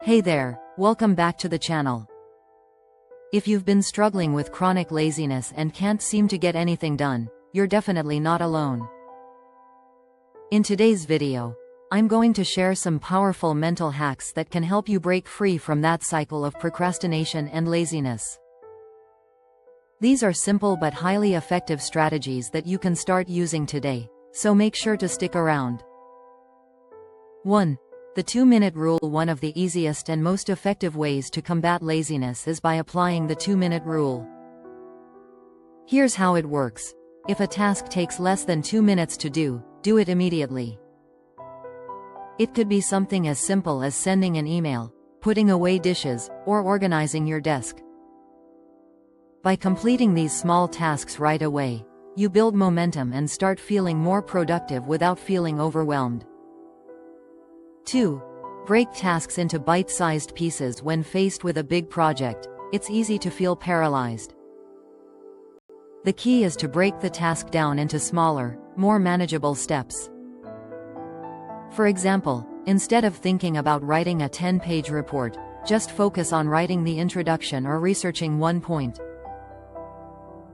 Hey there, welcome back to the channel. If you've been struggling with chronic laziness and can't seem to get anything done, you're definitely not alone. In today's video, I'm going to share some powerful mental hacks that can help you break free from that cycle of procrastination and laziness. These are simple but highly effective strategies that you can start using today, so make sure to stick around. 1. The 2-minute rule. One of the easiest and most effective ways to combat laziness is by applying the 2-minute rule. Here's how it works. If a task takes less than 2 minutes to do it immediately. It could be something as simple as sending an email, putting away dishes, or organizing your desk. By completing these small tasks right away, you build momentum and start feeling more productive without feeling overwhelmed. 2. Break tasks into bite-sized pieces. When faced with a big project, it's easy to feel paralyzed. The key is to break the task down into smaller, more manageable steps. For example, instead of thinking about writing a 10-page report, just focus on writing the introduction or researching one point.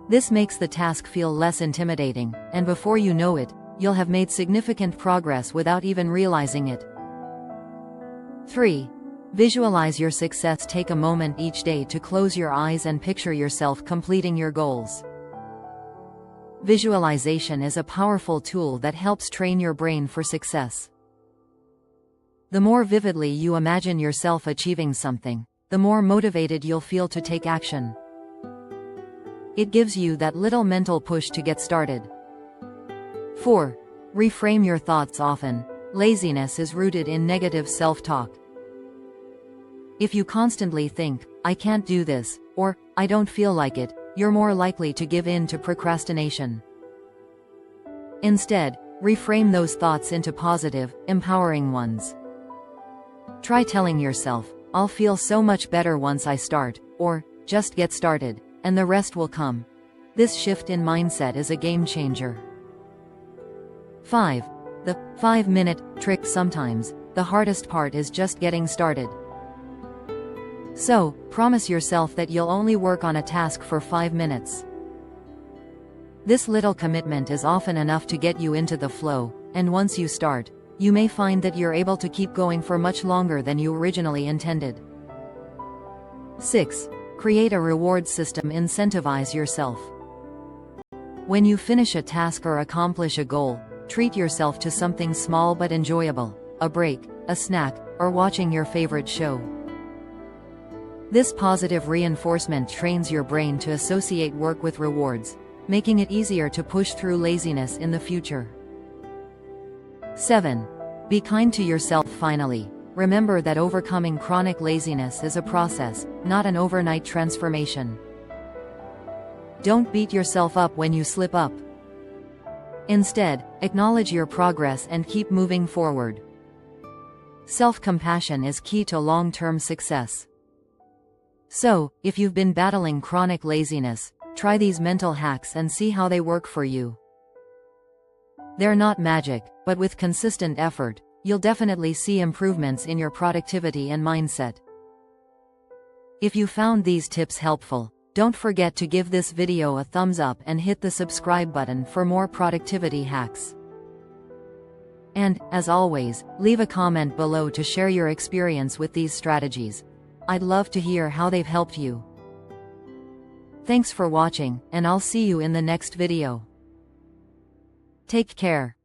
This makes the task feel less intimidating, and before you know it, you'll have made significant progress without even realizing it. 3. Visualize your success. Take a moment each day to close your eyes and picture yourself completing your goals. Visualization is a powerful tool that helps train your brain for success. The more vividly you imagine yourself achieving something, the more motivated you'll feel to take action. It gives you that little mental push to get started. 4. Reframe your thoughts. Often, laziness is rooted in negative self-talk. If you constantly think, "I can't do this," or "I don't feel like it," you're more likely to give in to procrastination. Instead, reframe those thoughts into positive, empowering ones. Try telling yourself, "I'll feel so much better once I start," or "Just get started, and the rest will come." This shift in mindset is a game changer. 5. The 5-minute trick. Sometimes, the hardest part is just getting started. So, promise yourself that you'll only work on a task for 5 minutes. This little commitment is often enough to get you into the flow, and once you start, you may find that you're able to keep going for much longer than you originally intended. 6. Create a reward system. Incentivize yourself. When you finish a task or accomplish a goal, treat yourself to something small but enjoyable, a break, a snack, or watching your favorite show. This positive reinforcement trains your brain to associate work with rewards, making it easier to push through laziness in the future. 7. Be kind to yourself. Finally, remember that overcoming chronic laziness is a process, not an overnight transformation. Don't beat yourself up when you slip up. Instead, acknowledge your progress and keep moving forward. Self-compassion is key to long-term success. So, if you've been battling chronic laziness, try these mental hacks and see how they work for you. They're not magic, but with consistent effort, you'll definitely see improvements in your productivity and mindset. If you found these tips helpful, don't forget to give this video a thumbs up and hit the subscribe button for more productivity hacks. And, as always, leave a comment below to share your experience with these strategies. I'd love to hear how they've helped you. Thanks for watching, and I'll see you in the next video. Take care.